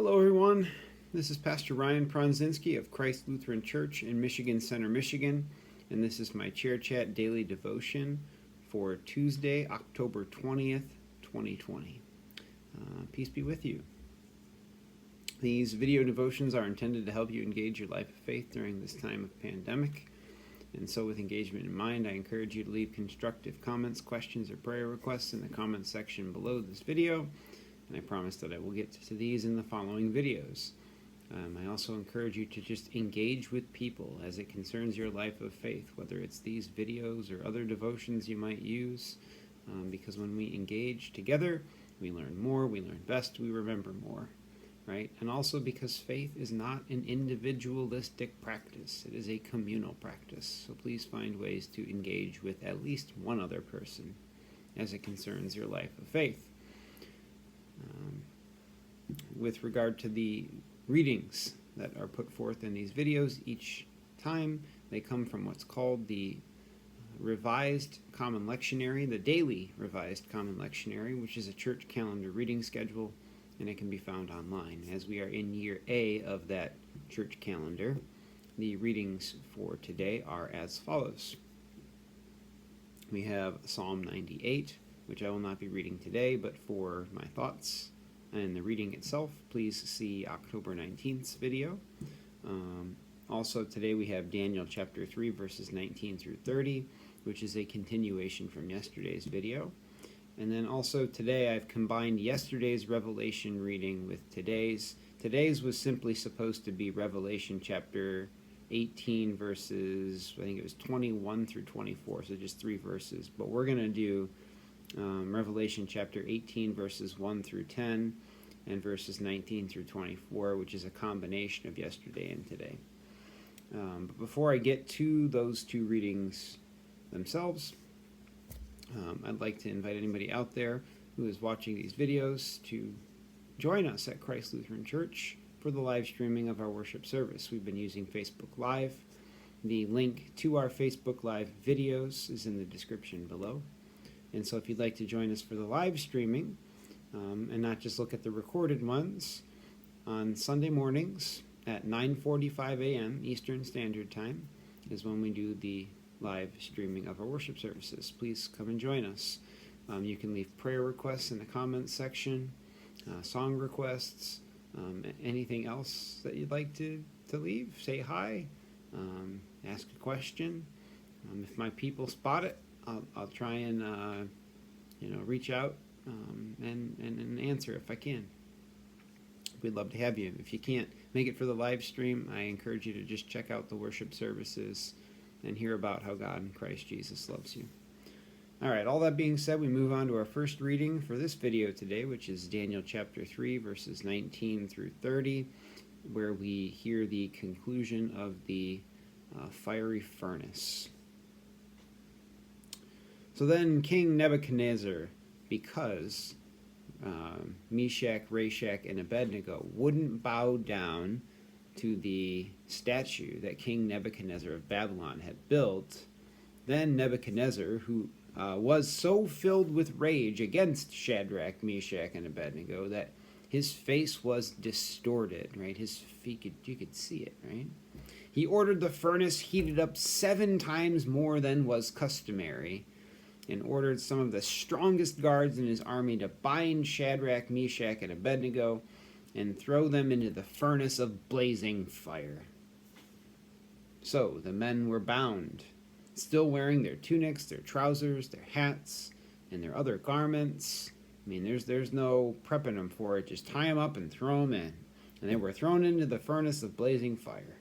Hello, everyone. This is Pastor Ryan Pronzinski of Christ Lutheran Church in Michigan Center, Michigan, and this is my Chair Chat Daily Devotion for Tuesday, October 20th, 2020. Peace be with you. These video devotions are intended to help you engage your life of faith during this time of pandemic. And so with engagement in mind, I encourage you to leave constructive comments, questions, or prayer requests in the comments section below this video. And I promise that I will get to these in the following videos. I also encourage you to just engage with people as it concerns your life of faith, whether it's these videos or other devotions you might use, because when we engage together, we learn more, we learn best, we remember more, right? And also because faith is not an individualistic practice, it is a communal practice. So please find ways to engage with at least one other person as it concerns your life of faith. With regard to the readings that are put forth in these videos, each time they come from what's called the Revised Common Lectionary, the Daily Revised Common Lectionary, which is a church calendar reading schedule, and it can be found online. As we are in year A of that church calendar, the readings for today are as follows. We have Psalm 98, which I will not be reading today, but for my thoughts and the reading itself, please see October 19th's video. Also today we have Daniel chapter 3, verses 19 through 30, which is a continuation from yesterday's video. And then also today I've combined yesterday's Revelation reading with today's. Today's was simply supposed to be Revelation chapter 18, verses, I think it was 21 through 24, so just 3 verses. But we're going to do Revelation chapter 18, verses 1 through 10, and verses 19 through 24, which is a combination of yesterday and today. But before I get to those two readings themselves, I'd like to invite anybody out there who is watching these videos to join us at Christ Lutheran Church for the live streaming of our worship service. We've been using Facebook Live. The link to our Facebook Live videos is in the description below. And so if you'd like to join us for the live streaming, and not just look at the recorded ones, on Sunday mornings at 9:45 a.m. Eastern Standard Time is when we do the live streaming of our worship services. Please come and join us. You can leave prayer requests in the comments section, song requests, anything else that you'd like to leave. Say hi, ask a question. If my people spot it, I'll try and reach out and answer if I can. We'd love to have you. If you can't make it for the live stream, I encourage you to just check out the worship services and hear about how God in Christ Jesus loves you. All right, all that being said, we move on to our first reading for this video today, which is Daniel chapter 3, verses 19 through 30, where we hear the conclusion of the fiery furnace. So then King Nebuchadnezzar, because Meshach, Rashach, and Abednego wouldn't bow down to the statue that King Nebuchadnezzar of Babylon had built, then Nebuchadnezzar, who was so filled with rage against Shadrach, Meshach, and Abednego that his face was distorted, right? You could see it, right? He ordered the furnace heated up 7 times more than was customary, and ordered some of the strongest guards in his army to bind Shadrach, Meshach, and Abednego and throw them into the furnace of blazing fire. So the men were bound, still wearing their tunics, their trousers, their hats, and their other garments. I mean, there's no prepping them for it. Just tie them up and throw them in. And they were thrown into the furnace of blazing fire.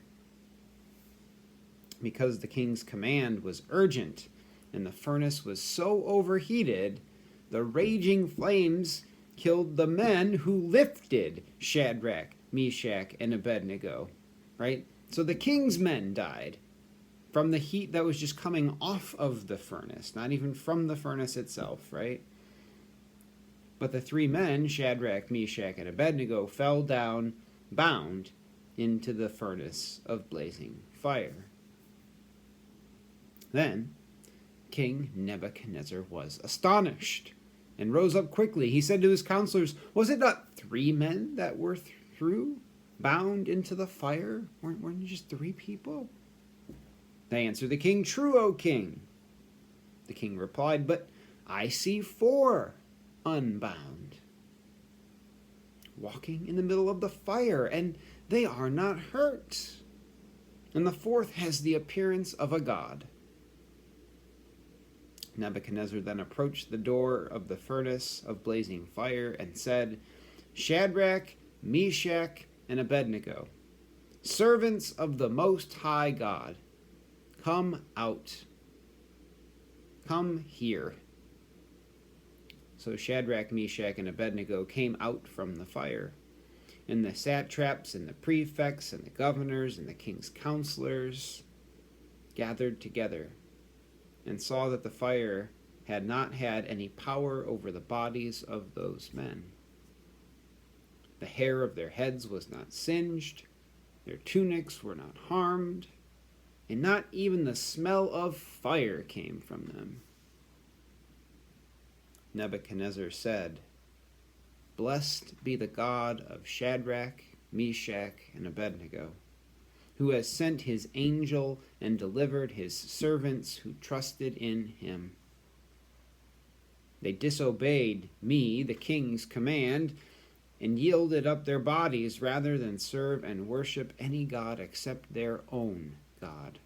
Because the king's command was urgent, and the furnace was so overheated, the raging flames killed the men who lifted Shadrach, Meshach, and Abednego, right? So the king's men died from the heat that was just coming off of the furnace, not even from the furnace itself, right? But the 3 men, Shadrach, Meshach, and Abednego, fell down, bound, into the furnace of blazing fire. Then King Nebuchadnezzar was astonished and rose up quickly. He said to his counselors, "Was it not 3 men that were through, bound into the fire? Weren't you just 3 people? They answered the king, "True, O king." The king replied, "But I see 4 unbound, walking in the middle of the fire, and they are not hurt. And the 4th has the appearance of a god." Nebuchadnezzar then approached the door of the furnace of blazing fire and said, "Shadrach, Meshach, and Abednego, servants of the Most High God, come out. Come here." So Shadrach, Meshach, and Abednego came out from the fire. And the satraps and the prefects and the governors and the king's counselors gathered together and saw that the fire had not had any power over the bodies of those men. The hair of their heads was not singed, their tunics were not harmed, and not even the smell of fire came from them. Nebuchadnezzar said, "Blessed be the God of Shadrach, Meshach, and Abednego, who has sent his angel and delivered his servants who trusted in him. They disobeyed me, the king's command, and yielded up their bodies rather than serve and worship any god except their own God.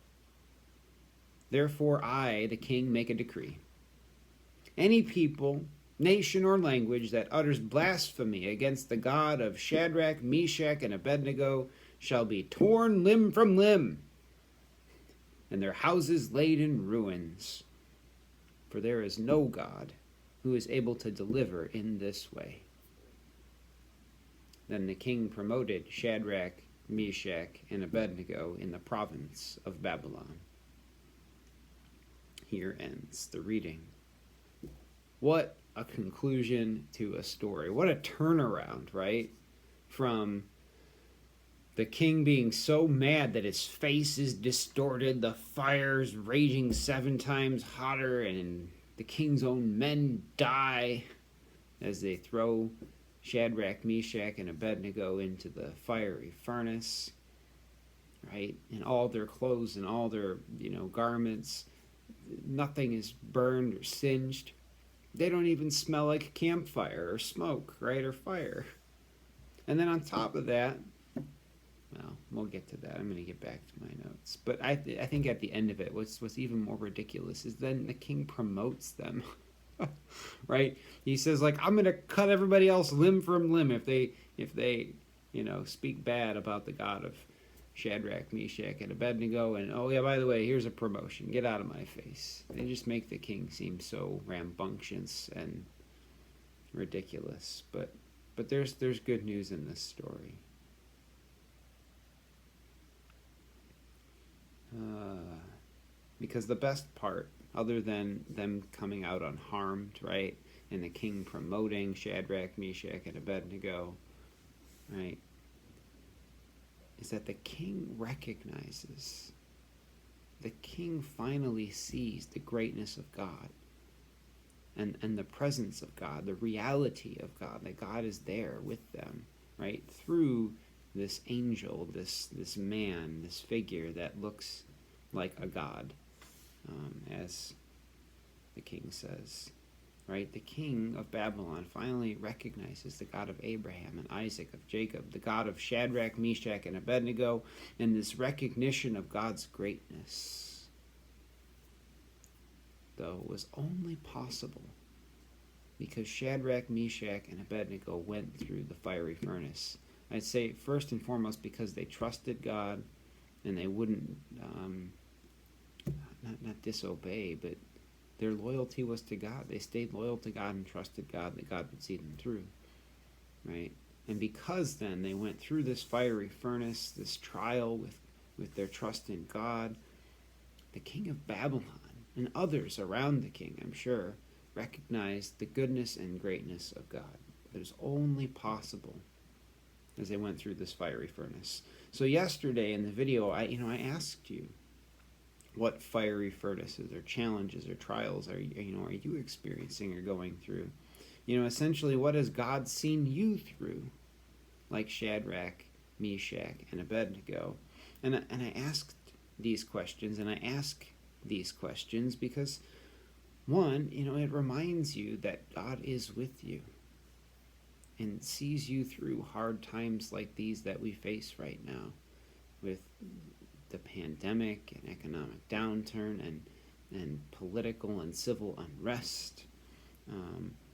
Therefore I, the king, make a decree. Any people, nation, or language that utters blasphemy against the God of Shadrach, Meshach, and Abednego shall be torn limb from limb, and their houses laid in ruins. For there is no God who is able to deliver in this way." Then the king promoted Shadrach, Meshach, and Abednego in the province of Babylon. Here ends the reading. What a conclusion to a story. What a turnaround, right? From the king being so mad that his face is distorted, the fire's raging 7 times hotter, and the king's own men die as they throw Shadrach, Meshach, and Abednego into the fiery furnace, right? And all their clothes and all their, garments, nothing is burned or singed. They don't even smell like campfire or smoke, right, or fire. And then on top of that, well, we'll get to that. I'm going to get back to my notes. But I think at the end of it, what's even more ridiculous is then the king promotes them, right? He says, I'm going to cut everybody else limb from limb if they speak bad about the God of Shadrach, Meshach, and Abednego. And, oh, yeah, by the way, here's a promotion. Get out of my face. They just make the king seem so rambunctious and ridiculous. But there's good news in this story. Because the best part, other than them coming out unharmed, right, and the king promoting Shadrach, Meshach, and Abednego, right, is that the king recognizes, the king finally sees the greatness of God and the presence of God, the reality of God, that God is there with them, right, through this angel, this man, this figure that looks like a god, as the king says, right? The king of Babylon finally recognizes the God of Abraham and Isaac, of Jacob, the God of Shadrach, Meshach, and Abednego, and this recognition of God's greatness, though, was only possible because Shadrach, Meshach, and Abednego went through the fiery furnace. I'd say first and foremost because they trusted God and they wouldn't not disobey, but their loyalty was to God. They stayed loyal to God and trusted God that God would see them through, right? And because then they went through this fiery furnace, this trial with their trust in God, the king of Babylon and others around the king, I'm sure, recognized the goodness and greatness of God. It was only possible as they went through this fiery furnace. So yesterday in the video, I asked you, what fiery furnaces or challenges or trials are you experiencing or going through? Essentially, what has God seen you through? like Shadrach, Meshach, and Abednego. And I asked these questions, and I ask these questions because, one, it reminds you that God is with you and sees you through hard times like these that we face right now with the pandemic and economic downturn and political and civil unrest.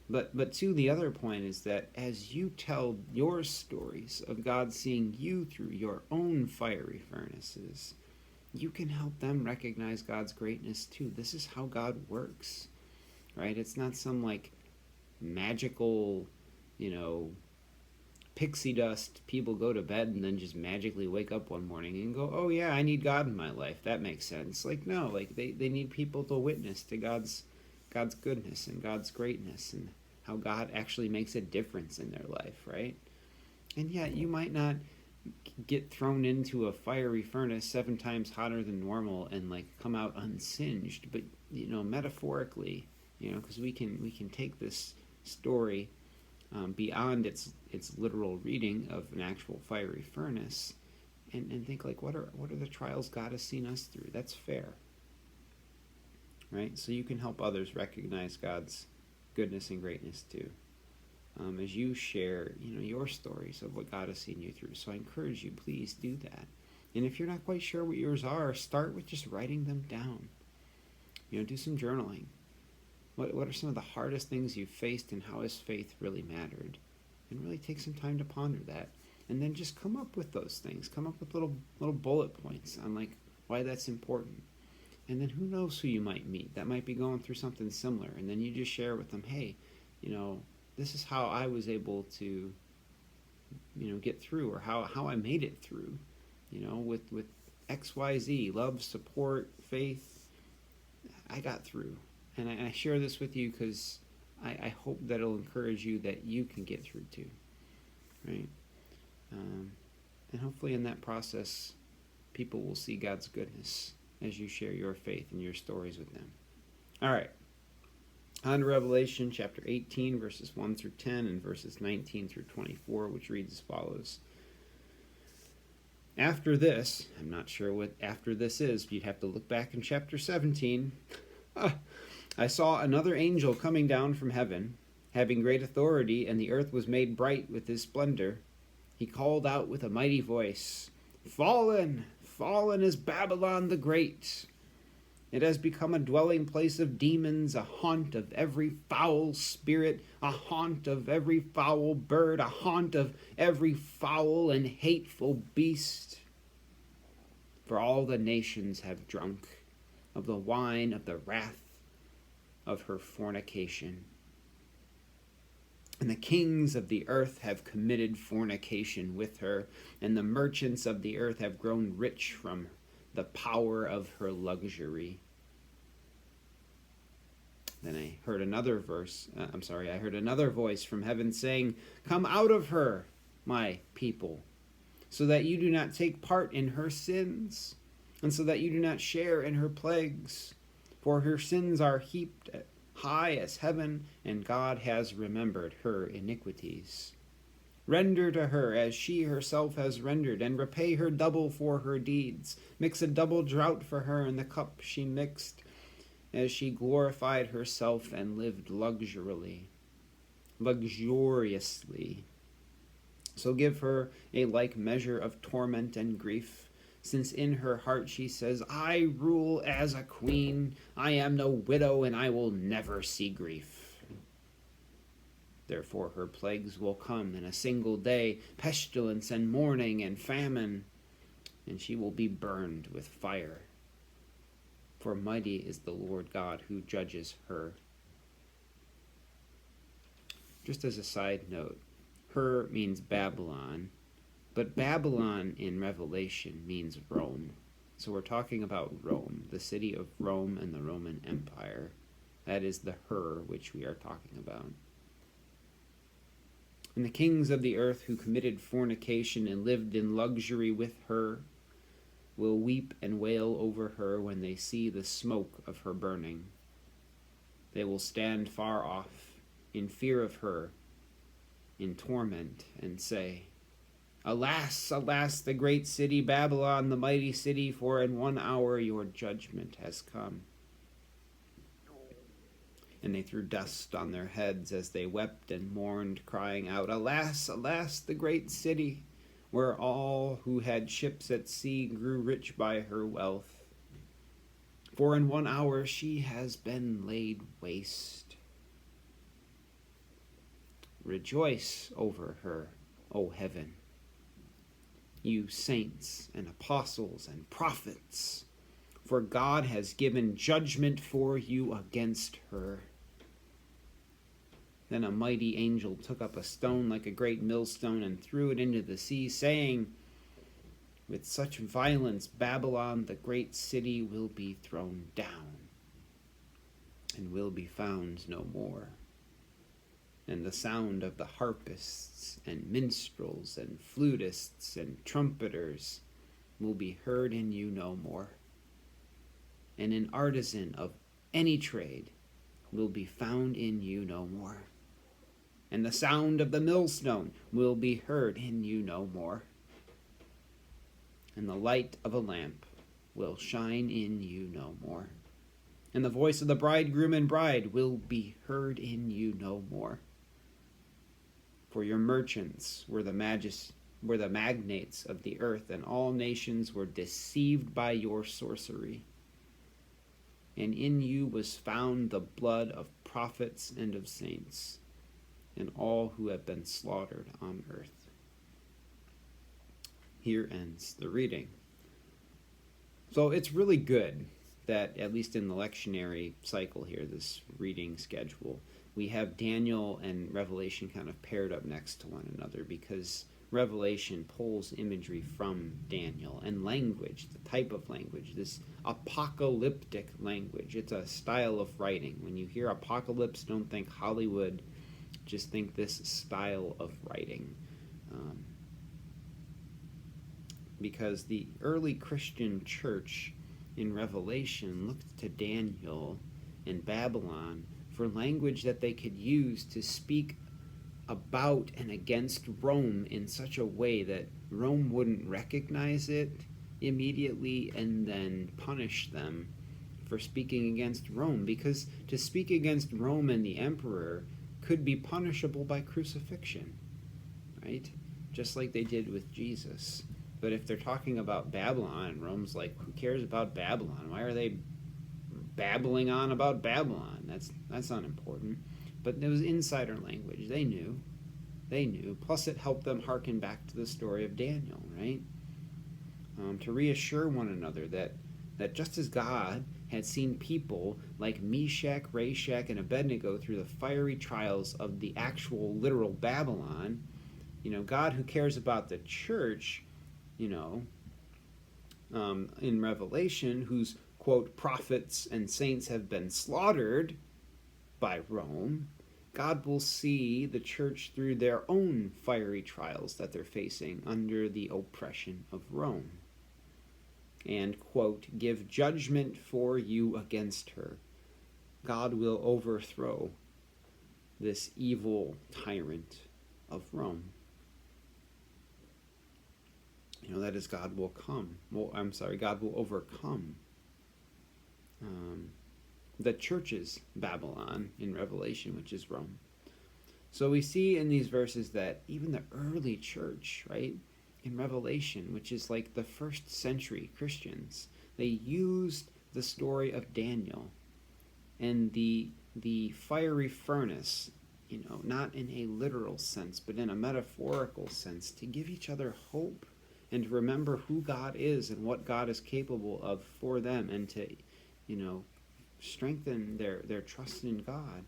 But to the other point is that as you tell your stories of God seeing you through your own fiery furnaces, you can help them recognize God's greatness too. This is how God works, right? It's not some like magical, pixie dust, people go to bed and then just magically wake up one morning and go, oh yeah, I need God in my life. That makes sense. Like, no, like they need people to witness to God's goodness and God's greatness and how God actually makes a difference in their life, right? And yet you might not get thrown into a fiery furnace 7 times hotter than normal and like come out unsinged, but metaphorically, because we can take this story beyond its literal reading of an actual fiery furnace and think like, what are the trials God has seen us through? That's fair, right? So you can help others recognize God's goodness and greatness too, as you share your stories of what God has seen you through. So I encourage you, please do that. And if you're not quite sure what yours are, start with just writing them down. Do some journaling. What are some of the hardest things you've faced and how has faith really mattered? And really take some time to ponder that. And then just come up with those things. Come up with little bullet points on like why that's important. And then who knows who you might meet that might be going through something similar. And then you just share with them, hey, this is how I was able to, get through, or how I made it through, with XYZ, love, support, faith. I got through. And I share this with you because I hope that it'll encourage you that you can get through too, right? And hopefully in that process, people will see God's goodness as you share your faith and your stories with them. All right. On to Revelation chapter 18, verses 1 through 10, and verses 19 through 24, which reads as follows. After this, I'm not sure what after this is, but you'd have to look back in chapter 17. I saw another angel coming down from heaven, having great authority, and the earth was made bright with his splendor. He called out with a mighty voice, "Fallen, fallen is Babylon the Great. It has become a dwelling place of demons, a haunt of every foul spirit, a haunt of every foul bird, a haunt of every foul and hateful beast. For all the nations have drunk of the wine of the wrath of her fornication. And the kings of the earth have committed fornication with her, and the merchants of the earth have grown rich from the power of her luxury." Then I heard another voice from heaven saying, "Come out of her, my people, so that you do not take part in her sins, and so that you do not share in her plagues. For her sins are heaped high as heaven, and God has remembered her iniquities. Render to her as she herself has rendered, and repay her double for her deeds. Mix a double draught for her in the cup she mixed, as she glorified herself and lived luxuriously. So give her a like measure of torment and grief, since in her heart she says, I rule as a queen, I am no widow, and I will never see grief. Therefore her plagues will come in a single day, pestilence and mourning and famine, and she will be burned with fire. For mighty is the Lord God who judges her." Just as a side note, her means Babylon, but Babylon in Revelation means Rome. So we're talking about Rome, the city of Rome and the Roman Empire. That is the her which we are talking about. And the kings of the earth who committed fornication and lived in luxury with her will weep and wail over her when they see the smoke of her burning. They will stand far off, in fear of her, in torment, and say, Alas, alas, the great city Babylon, the mighty city, for in 1 hour your judgment has come. And they threw dust on their heads as they wept and mourned, crying out, Alas, alas, the great city, where all who had ships at sea grew rich by her wealth. For in 1 hour she has been laid waste. Rejoice over her, O heaven, you saints and apostles and prophets, for God has given judgment for you against her. Then a mighty angel took up a stone like a great millstone and threw it into the sea, saying, With such violence Babylon, the great city, will be thrown down and will be found no more. And the sound of the harpists and minstrels and flutists and trumpeters will be heard in you no more. And an artisan of any trade will be found in you no more. And the sound of the millstone will be heard in you no more. And the light of a lamp will shine in you no more. And the voice of the bridegroom and bride will be heard in you no more. For your merchants were the magnates of the earth, and all nations were deceived by your sorcery. And in you was found the blood of prophets and of saints, and all who have been slaughtered on earth. Here ends the reading. So it's really good that, at least in the lectionary cycle here, this reading schedule, we have Daniel and Revelation kind of paired up next to one another, because Revelation pulls imagery from Daniel and language, the type of language, this apocalyptic language. It's a style of writing. When you hear apocalypse, don't think Hollywood, just think this style of writing. Because the early Christian church in Revelation looked to Daniel and Babylon for language that they could use to speak about and against Rome in such a way that Rome wouldn't recognize it immediately and then punish them for speaking against Rome. Because to speak against Rome and the emperor could be punishable by crucifixion, right? Just like they did with Jesus. But if they're talking about Babylon, and Rome's like, who cares about Babylon? Why are they babbling on about Babylon? That's unimportant. But it was insider language. They knew. Plus it helped them hearken back to the story of Daniel, right? To reassure one another that just as God had seen people like Meshach, Rashach, and Abednego through the fiery trials of the actual literal Babylon, God, who cares about the church, in Revelation, whose, quote, prophets and saints have been slaughtered by Rome, God will see the church through their own fiery trials that they're facing under the oppression of Rome. And, quote, give judgment for you against her. God will overthrow this evil tyrant of Rome. That is, God will come. God will overcome the church's Babylon in Revelation, which is Rome. So we see in these verses that even the early church, right, in Revelation, which is like the first century Christians, they used the story of Daniel and the fiery furnace, not in a literal sense, but in a metaphorical sense, to give each other hope and to remember who God is and what God is capable of for them, and to, strengthen their trust in God,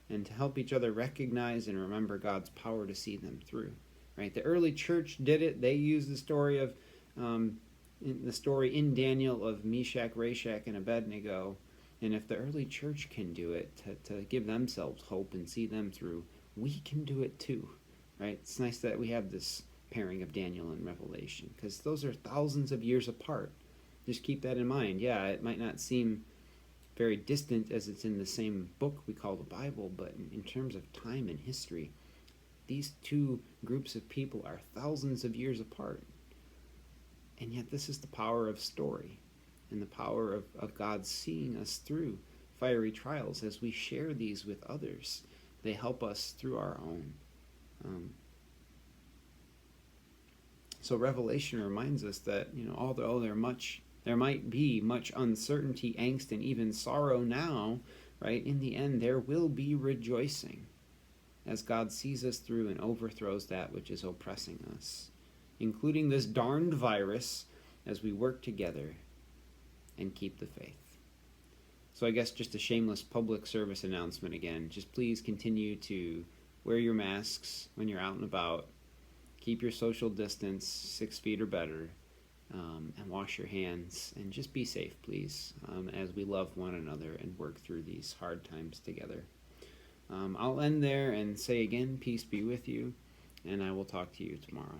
and to help each other recognize and remember God's power to see them through. Right? The early church did it. They used the story of in Daniel of Meshach, Rashach, and Abednego. And if the early church can do it to give themselves hope and see them through, we can do it too. Right? It's nice that we have this pairing of Daniel and Revelation, because those are thousands of years apart. Just keep that in mind. Yeah, it might not seem very distant as it's in the same book we call the Bible, but in terms of time and history, these two groups of people are thousands of years apart. And yet this is the power of story and the power of God seeing us through fiery trials as we share these with others. They help us through our own. So Revelation reminds us that, although there might be much uncertainty, angst, and even sorrow now, right, in the end there will be rejoicing as God sees us through and overthrows that which is oppressing us, including this darned virus, as we work together and keep the faith. So I guess just a shameless public service announcement again. Just please continue to wear your masks when you're out and about. Keep your social distance 6 feet or better, and wash your hands. And just be safe, please, as we love one another and work through these hard times together. I'll end there and say again, peace be with you, and I will talk to you tomorrow.